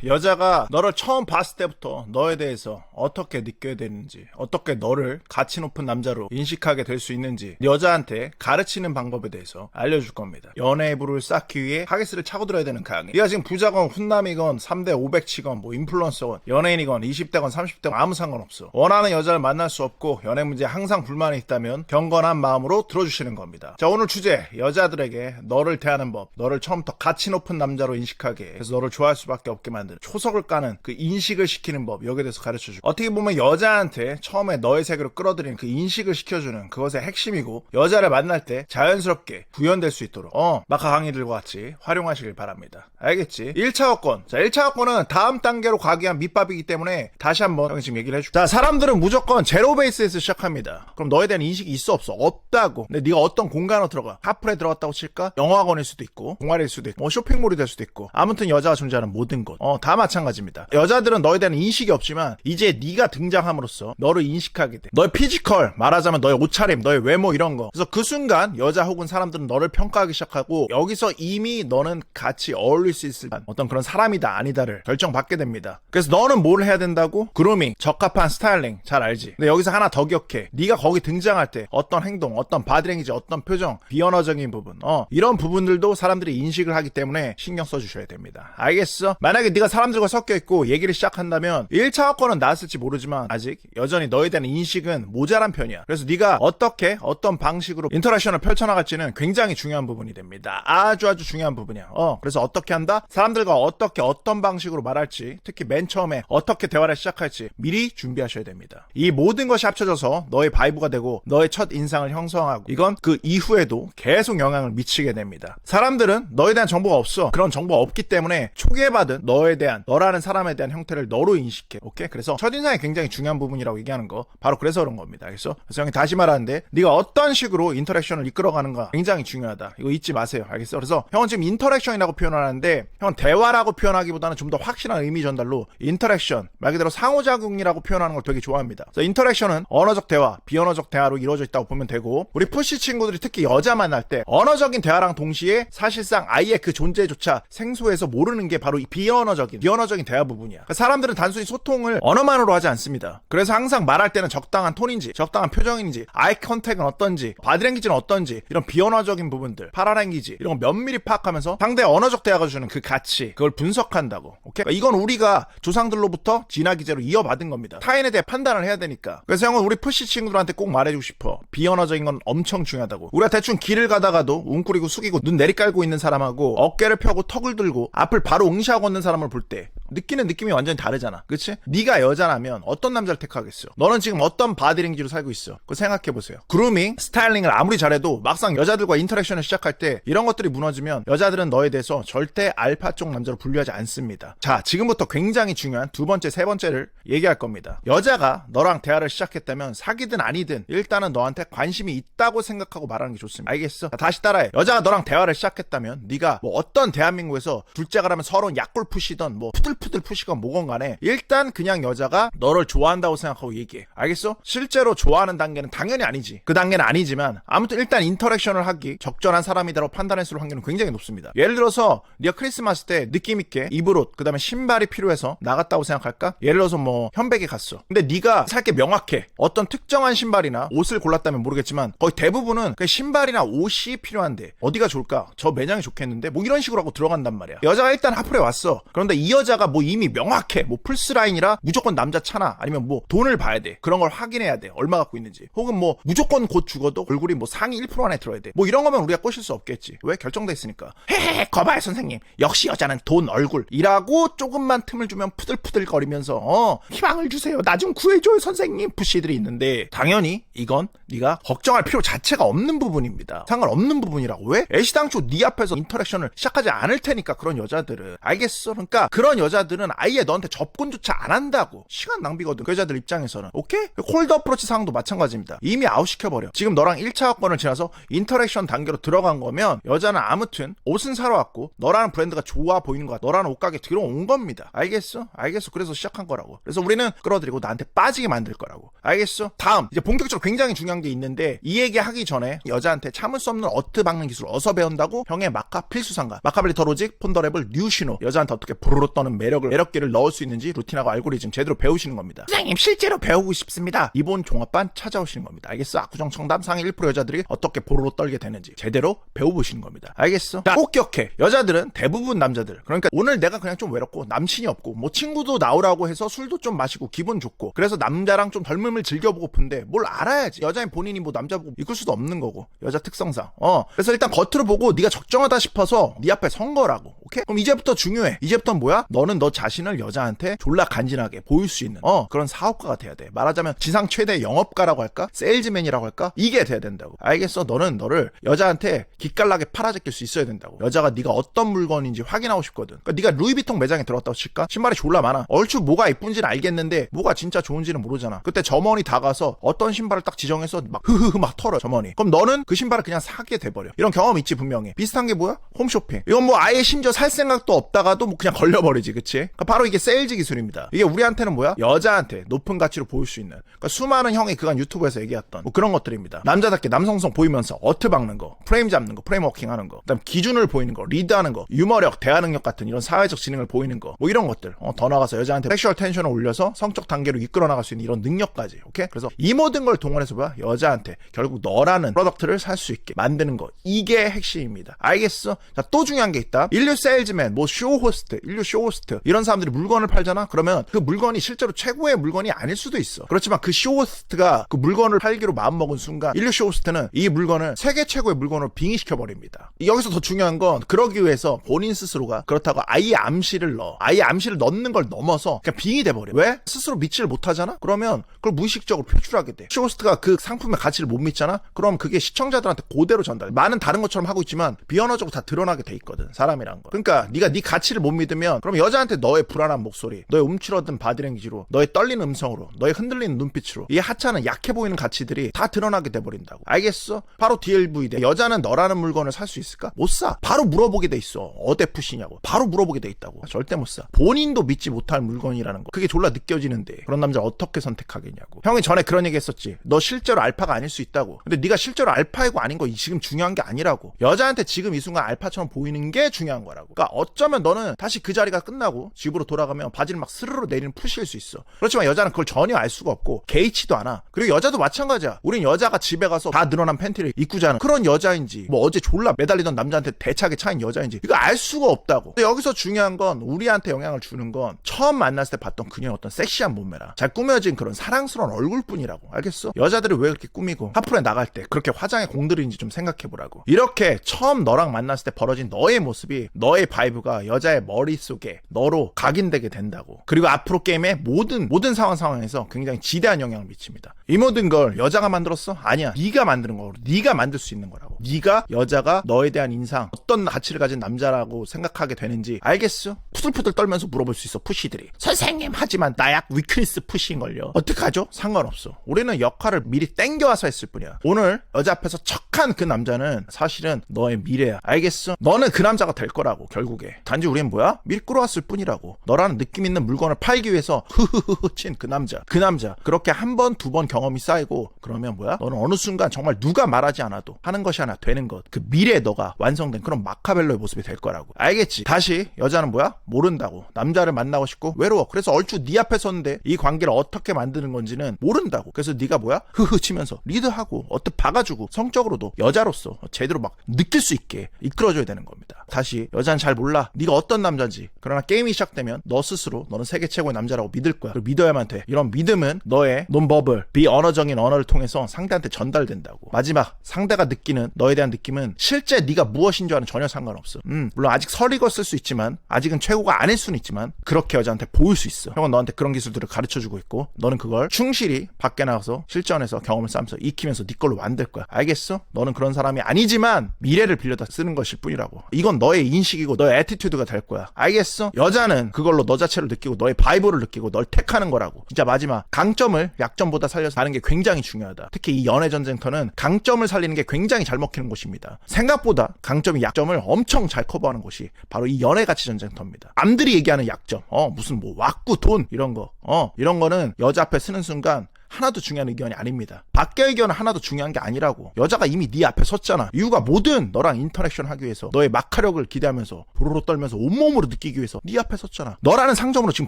여자가 너를 처음 봤을 때부터 너에 대해서 어떻게 느껴야 되는지, 어떻게 너를 가치 높은 남자로 인식하게 될 수 있는지 여자한테 가르치는 방법에 대해서 알려줄 겁니다. 연애의 부를 쌓기 위해 하기스를 차고 들어야 되는 강의. 네가 지금 부자건 훈남이건 3대 500치건 뭐 인플루언서건 연예인이건 20대건 30대건 아무 상관없어. 원하는 여자를 만날 수 없고 연애 문제에 항상 불만이 있다면 경건한 마음으로 들어주시는 겁니다. 자, 오늘 주제, 여자들에게 너를 대하는 법, 너를 처음부터 가치 높은 남자로 인식하게, 그래서 너를 좋아할 수밖에 없게 만드는 초석을 까는 그 인식을 시키는 법, 여기에 대해서 가르쳐주고, 어떻게 보면 여자한테 처음에 너의 세계로 끌어들이는 그 인식을 시켜주는 그것의 핵심이고, 여자를 만날 때 자연스럽게 구현될 수 있도록 마카 강의들과 같이 활용하시길 바랍니다. 알겠지? 1차 여건. 자, 1차 여건은 다음 단계로 가기 위한 밑밥이기 때문에 다시 한번 형이 지금 얘기를 해줄게. 자, 사람들은 무조건 제로 베이스에서 시작합니다. 그럼 너에 대한 인식이 있어 없어? 없다고. 근데 네가 어떤 공간으로 들어가, 카풀에 들어갔다고 칠까? 영화관일 수도 있고 동아리일 수도 있고 뭐 쇼핑몰이 될 수도 있고, 아무튼 여자가 존재하는 모든 곳 다 마찬가지입니다. 여자들은 너에 대한 인식이 없지만 이제 네가 등장함으로써 너를 인식하게 돼. 너의 피지컬, 말하자면 너의 옷차림, 너의 외모, 이런 거. 그래서 그 순간 여자 혹은 사람들은 너를 평가하기 시작하고, 여기서 이미 너는 같이 어울릴 수 있을 어떤 그런 사람이다 아니다를 결정받게 됩니다. 그래서 너는 뭘 해야 된다고? 그루밍, 적합한 스타일링, 잘 알지? 근데 여기서 하나 더 기억해. 네가 거기 등장할 때 어떤 행동, 어떤 바디랭귀지, 어떤 표정, 비언어적인 부분, 이런 부분들도 사람들이 인식을 하기 때문에 신경 써주셔야 됩니다. 알겠어? 만약에 네가 사람들과 섞여있고 얘기를 시작한다면 1차 학번은 나았을지 모르지만 아직 여전히 너에 대한 인식은 모자란 편이야. 그래서 네가 어떻게, 어떤 방식으로 인터랙션을 펼쳐나갈지는 굉장히 중요한 부분이 됩니다. 아주 중요한 부분이야. 그래서 어떻게 한다? 사람들과 어떻게, 어떤 방식으로 말할지, 특히 맨 처음에 어떻게 대화를 시작할지 미리 준비하셔야 됩니다. 이 모든 것이 합쳐져서 너의 바이브가 되고 너의 첫 인상을 형성하고, 이건 그 이후에도 계속 영향을 미치게 됩니다. 사람들은 너에 대한 정보가 없어. 그런 정보가 없기 때문에 초기에 받은 너에 대한, 너라는 사람에 대한 형태를 너로 인식해. 오케이? 그래서 첫인상이 굉장히 중요한 부분이라고 얘기하는 거, 바로 그래서 그런 겁니다. 그래서 형이 다시 말하는데, 네가 어떤 식으로 인터랙션을 이끌어가는가 굉장히 중요하다. 이거 잊지 마세요. 알겠어? 그래서 형은 지금 인터랙션이라고 표현하는데, 형은 대화라고 표현하기보다는 좀 더 확실한 의미 전달로 인터랙션, 말 그대로 상호작용이라고 표현하는 걸 되게 좋아합니다. 그래서 인터랙션은 언어적 대화, 비언어적 대화로 이루어져 있다고 보면 되고, 우리 푸시 친구들이 특히 여자 만날 때 언어적인 대화랑 동시에 사실상 아예 그 존재조차 생소해서 모르는 게 바로 이 비언어적인 대화 부분이야. 그러니까 사람들은 단순히 소통을 언어만으로 하지 않습니다. 그래서 항상 말할 때는 적당한 톤인지, 적당한 표정인지, 아이 컨택은 어떤지, 바디랭귀지는 어떤지, 이런 비언어적인 부분들, 파라랭귀지, 이런 거 면밀히 파악하면서 상대의 언어적 대화가 주는 그 가치, 그걸 분석한다고. 오케이? 그러니까 이건 우리가 조상들로부터 진화기제로 이어받은 겁니다. 타인에 대해 판단을 해야 되니까. 그래서 형은 우리 푸시 친구들한테 꼭 말해주고 싶어. 비언어적인 건 엄청 중요하다고. 우리가 대충 길을 가다가도 웅크리고 숙이고 눈 내리깔고 있는 사람하고 어깨를 펴고 턱을 들고 앞을 바로 응시하고 있는 사람을 볼 때 느끼는 느낌이 완전히 다르잖아. 그치? 네가 여자라면 어떤 남자를 택하겠어? 너는 지금 어떤 바디랭귀지로 살고 있어? 그거 생각해보세요. 그루밍, 스타일링을 아무리 잘해도 막상 여자들과 인터랙션을 시작할 때 이런 것들이 무너지면 여자들은 너에 대해서 절대 알파 쪽 남자로 분류하지 않습니다. 자, 지금부터 굉장히 중요한 두 번째, 세 번째를 얘기할 겁니다. 여자가 너랑 대화를 시작했다면 사귀든 아니든 일단은 너한테 관심이 있다고 생각하고 말하는 게 좋습니다. 알겠어? 자, 다시 따라해. 여자가 너랑 대화를 시작했다면 네가 뭐 어떤 대한민국에서 둘째가 라면 서로 약골 푸시던 뭐 푸들푸들 푸시건 뭐건 간에 일단 그냥 여자가 너를 좋아한다고 생각하고 얘기해. 알겠어? 실제로 좋아하는 단계는 당연히 아니지. 그 단계는 아니지만 아무튼 일단 인터랙션을 하기 적절한 사람이다라고 판단했을 확률은 굉장히 높습니다. 예를 들어서 네가 크리스마스 때 느낌있게 입을옷, 그 다음에 신발이 필요해서 나갔다고 생각할까? 예를 들어서 뭐 현백에 갔어. 근데 네가 살 게 명확해. 어떤 특정한 신발이나 옷을 골랐다면 모르겠지만 거의 대부분은 그 신발이나 옷이 필요한데 어디가 좋을까? 저 매장이 좋겠는데? 뭐 이런 식으로 하고 들어간단 말이야. 여자가 일단 하플에 왔어. 그런데 이 여자가 뭐 이미 명확해. 뭐 플스라인이라 무조건 남자 차나, 아니면 뭐 돈을 봐야 돼. 그런 걸 확인해야 돼. 얼마 갖고 있는지. 혹은 뭐 무조건 곧 죽어도 얼굴이 뭐 상위 1% 안에 들어야 돼. 뭐 이런 거면 우리가 꼬실 수 없겠지. 왜? 결정돼 있으니까. 헤헤, 거봐요 선생님. 역시 여자는 돈, 얼굴이라고 조금만 틈을 주면 푸들푸들 거리면서 희망을 주세요. 나 좀 구해줘요 선생님. 푸시들이 있는데 당연히 이건 네가 걱정할 필요 자체가 없는 부분입니다. 상관없는 부분이라고. 왜? 애시당초 네 앞에서 인터랙션을 시작하지 않을 테니까. 그런 여자들은. 알겠어? 그러니까 그런 여자들은 아예 너한테 접근조차 안 한다고. 시간 낭비거든. 그 여자들 입장에서는. 오케이? 콜드 어프로치 상황도 마찬가지입니다. 이미 아웃시켜버려. 지금 너랑 1차 학번을 지나서 인터랙션 단계로 들어간 거면 여자는 아무튼 옷은 사러 왔고 너라는 브랜드가 좋아 보이는 거야. 너라는 옷가게 들어온 겁니다. 알겠어? 알겠어. 그래서 시작한 거라고. 그래서 우리는 끌어들이고 나한테 빠지게 만들 거라고. 알겠어? 다음, 이제 본격적으로 굉장히 중요한 게 있는데, 이 얘기 하기 전에 여자한테 참을 수 없는 어트 박는 기술 어서 배운다고 형의 마카 필수상가, 마카벨리 더 로직, 폰더랩을 뉴시노, 여자한테 어떻게 보로로 떠는 매력계를 넣을 수 있는지 루틴하고 알고리즘 제대로 배우시는 겁니다. 선생님 실제로 배우고 싶습니다. 이본 종합반 찾아오시는 겁니다. 알겠어? 압구정 청담 상위 1% 여자들이 어떻게 보로로 떨게 되는지 제대로 배워보시는 겁니다. 알겠어? 자, 꼭 기억해. 여자들은 대부분 남자들, 그러니까 오늘 내가 그냥 좀 외롭고 남친이 없고 뭐 친구도 나오라고 해서 술도 좀 마시고 기분 좋고 그래서 남자랑 좀 덜음을 즐겨보고픈데 뭘 알아야지. 여자인 본인이 뭐 남자 보고 이끌 수도 없는 거고 여자 특성상. 그래서 일단 겉으로 보고 네가 적정하다 싶어서 네 앞에 선 거라고. 오케이? 그럼 이제부터 중요해. 이제부터는 뭐야? 너는 너 자신을 여자한테 졸라 간지나게 보일 수 있는 그런 사업가가 돼야 돼. 말하자면 지상 최대 영업가라고 할까? 세일즈맨이라고 할까? 이게 돼야 된다고. 알겠어? 너는 너를 여자한테 기깔나게 팔아제낄 수 있어야 된다고. 여자가 네가 어떤 물건인지 확인하고 싶거든. 그러니까 네가 루이비통 매장에 들어갔다고 칠까? 신발이 졸라 많아. 얼추 뭐가 이쁜지는 알겠는데 뭐가 진짜 좋은지는 모르잖아. 그때 점원이 다 가서 어떤 신발을 딱 지정해서 막 흐흐흐 막 털어 점원이. 그럼 너는 그 신발을 그냥 사게 돼버려. 이런 경험 있지 분명히. 비슷한 게 뭐야? 홈쇼핑. 이건 뭐 아예 심지어 살 생각도 없다가도 뭐 그냥 걸려버리지. 그치? 그러니까 바로 이게 세일즈 기술입니다. 이게 우리한테는 뭐야? 여자한테 높은 가치로 보일 수 있는, 그러니까 수많은 형이 그간 유튜브에서 얘기했던 뭐 그런 것들입니다. 남자답게 남성성 보이면서 어트 박는 거, 프레임 잡는 거, 프레임 워킹 하는 거, 그다음 기준을 보이는 거, 리드하는 거, 유머력, 대화 능력 같은 이런 사회적 지능을 보이는 거, 뭐 이런 것들. 더 나가서 여자한테 섹슈얼 텐션을 올려서 성적 단계로 이끌어 나갈 수 있는 이런 능력까지. 오케이? 그래서 이 모든 걸 동원해서 뭐야? 여자한테 결국 너라는 프로덕트를 살 수 있게 만드는 거. 이게 핵심입니다. 알겠어? 자, 또 중요한 게 있다. 인류 세일즈맨, 뭐 쇼호스트, 인류 쇼호스트 이런 사람들이 물건을 팔잖아. 그러면 그 물건이 실제로 최고의 물건이 아닐 수도 있어. 그렇지만 그 쇼호스트가 그 물건을 팔기로 마음먹은 순간 인류 쇼호스트는 이 물건을 세계 최고의 물건으로 빙의시켜 버립니다. 여기서 더 중요한 건 그러기 위해서 본인 스스로가 그렇다고 아예 암시를 넣어. 아예 암시를 넣는 걸 넘어서 그냥 빙의돼 버려. 왜? 스스로 믿지를 못하잖아? 그러면 그걸 무의식적으로 표출하게 돼. 쇼호스트가 그 상품의 가치를 못 믿잖아? 그럼 그게 시청자들한테 그대로 전달해. 많은 다른 것처럼 하고 있지만 비언어적으로 다 드러나게 돼 있거든. 사람이란 거. 그러니까 네가 네 가치를 못 믿으면 그럼 여자한테 너의 불안한 목소리, 너의 움츠러든 바디랭귀지로, 너의 떨리는 음성으로, 너의 흔들리는 눈빛으로 이 하찮은 약해 보이는 가치들이 다 드러나게 돼버린다고. 알겠어? 바로 DLV대. 여자는 너라는 물건을 살 수 있을까? 못 사. 바로 물어보게 돼 있어. 어디 푸시냐고. 바로 물어보게 돼 있다고. 절대 못 사. 본인도 믿지 못할 물건이라는 거. 그게 졸라 느껴지는데 그런 남자를 어떻게 선택하겠냐고. 형이 전에 그런 얘기 했었지. 너 실제로 알파가 아닐 수 있다고. 근데 네가 실제로 알파이고 아닌 거 지금 중요한 게 아니라고. 여자한테 지금 이 순간 알파처럼 보이는 게 중요한 거라고. 그러니까 어쩌면 너는 다시 그 자리가 끝나고 집으로 돌아가면 바지를 막 스르르 내리는 푸시일 수 있어. 그렇지만 여자는 그걸 전혀 알 수가 없고 개의치도 않아. 그리고 여자도 마찬가지야. 우린 여자가 집에 가서 다 늘어난 팬티를 입고 자는 그런 여자인지 뭐 어제 졸라 매달리던 남자한테 대차게 차인 여자인지 이거 알 수가 없다고. 근데 여기서 중요한 건 우리한테 영향을 주는 건 처음 만났을 때 봤던 그녀의 어떤 섹시한 몸매라 잘 꾸며진 그런 사랑스러운 얼굴뿐이라고. 알겠어? 여자들이 왜 그렇게 꾸미고 하프에 나갈 때 그렇게 화장에 공들인지 좀 생각해보라고. 이렇게 처음 너랑 만났을 때 벌어진 너의 모습이 너의 바이브가 여자의 머릿속에 너로 각인되게 된다고. 그리고 앞으로 게임의 모든 상황에서 굉장히 지대한 영향을 미칩니다. 이 모든 걸 여자가 만들었어? 아니야. 네가 만드는 거고 네가 만들 수 있는 거라고. 네가 여자가 너에 대한 인상, 어떤 가치를 가진 남자라고 생각하게 되는지 알겠어? 푸들푸들 떨면서 물어볼 수 있어. 푸시들이. 선생님 하지만 나약 위크니스 푸시인걸요. 어떡하죠? 상관없어. 우리는 역할을 미리 땡겨와서 했을 뿐이야. 오늘 여자 앞에서 척한 그 남자는 사실은 너의 미래야. 알겠어? 너는 그 남자가 될 거라고. 결국에 단지 우린 뭐야? 미리 끌어왔을 뿐이라고. 너라는 느낌 있는 물건을 팔기 위해서 흐흐흐흐 친 그 남자 그렇게 한 번, 두 번 경험이 쌓이고 그러면 뭐야? 너는 어느 순간 정말 누가 말하지 않아도 하는 것이 하나 되는 것, 그 미래에 너가 완성된 그런 마카벨로의 모습이 될 거라고. 알겠지? 다시 여자는 뭐야? 모른다고. 남자를 만나고 싶고 외로워. 그래서 얼추 네 앞에 섰는데 이 관계를 어떻게 만드는 건지는 모른다고. 그래서 네가 뭐야? 흐흐 치면서 리드하고 어떻게 박아주고 성적으로도 여자로서 제대로 막 느낄 수 있게 이끌어줘야 되는 겁니다. 다시 여자는 잘 몰라. 네가 어떤 남자인지. 그러나 게임이 시작되면 너 스스로 너는 세계 최고의 남자라고 믿을 거야. 그리고 믿어야만 돼. 이런 믿음은 너의 논버블, 비언어적인 언어를 통해서 상대한테 전달된다고. 마지막, 상대가 느끼는 너에 대한 느낌은 실제 네가 무엇인 줄 아는 전혀 상관없어. 물론 아직 설익었을 수 있지만 아직은 최고가 아닐 수는 있지만 그렇게 여자한테 보일 수 있어. 형은 너한테 그런 기술들을 가르쳐주고 있고 너는 그걸 충실히 밖에 나가서 실전에서 경험을 쌓으면서 익히면서 네 걸로 만들 거야. 알겠어? 너는 그런 사람이 아니지만 미래를 빌려다 쓰는 것일 뿐이라고. 이건 너의 인식이고 너의 애티튜드가 될 거야. 알겠어? 여자는 그걸로 너 자체를 느끼고 너의 바이브를 느끼고 널 택하는 거라고. 진짜 마지막, 강점을 약점보다 살려서 하는 게 굉장히 중요하다. 특히 이 연애 전쟁터는 강점을 살리는 게 굉장히 잘 먹히는 곳입니다. 생각보다 강점이 약점을 엄청 잘 커버하는 곳이 바로 이 연애 가치 전쟁터입니다. 남들이 얘기하는 약점, 무슨 뭐 왁구, 돈 이런 거, 이런 거는 여자 앞에 쓰는 순간 하나도 중요한 의견이 아닙니다. 밖의 의견은 하나도 중요한 게 아니라고. 여자가 이미 네 앞에 섰잖아. 이유가 뭐든 너랑 인터랙션 하기 위해서, 너의 마카력을 기대하면서 보로로 떨면서 온몸으로 느끼기 위해서 네 앞에 섰잖아. 너라는 상점으로 지금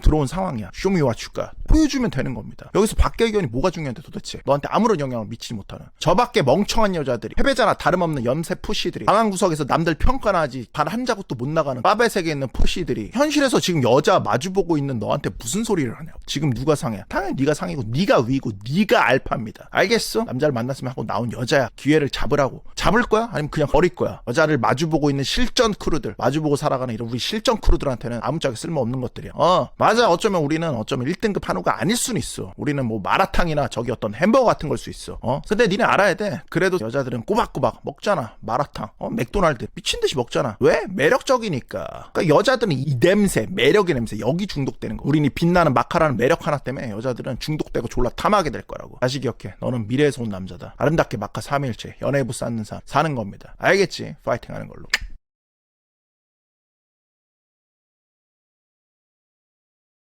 들어온 상황이야. 쇼미와 추가 보여주면 되는 겁니다. 여기서 밖의 의견이 뭐가 중요한데 도대체. 너한테 아무런 영향을 미치지 못하는 저밖에 멍청한 여자들이, 패배자나 다름없는 염세 푸시들이, 방한 구석에서 남들 평가나 하지 단 한 자국도 못 나가는 빠베 세계에 있는 푸시들이 현실에서 지금 여자 마주보고 있는 너한테 무슨 소리를 하냐. 지금 누가 상해? 당연히 네가 상이고 네가 위고 네가 알파입니다. 알겠어? 남자를 만났으면 하고 나온 여자야. 기회를 잡으라고. 잡을 거야? 아니면 그냥 버릴 거야? 여자를 마주보고 있는 실전 크루들, 마주보고 살아가는 이런 우리 실전 크루들한테는 아무짝에 쓸모없는 것들이야. 맞아. 어쩌면 우리는 1등급 한우가 아닐 수는 있어. 우리는 뭐 마라탕이나 저기 어떤 햄버거 같은 걸 수 있어. 근데 니네 알아야 돼. 그래도 여자들은 꼬박꼬박 먹잖아. 마라탕, 맥도날드 미친듯이 먹잖아. 왜? 매력적이니까. 그러니까 여자들은 이 냄새, 매력의 냄새, 여기 중독되는 거. 우린 이 빛나는 마카라는 매력 하나 때문에 여자들은 중독되고 졸라 탐하게 될 거라고. 다시 기억해. 너는 미래에서 온 남자다. 아름답게 마카 3일째 연애부 쌓는 삶 사는 겁니다. 알겠지? 파이팅 하는 걸로.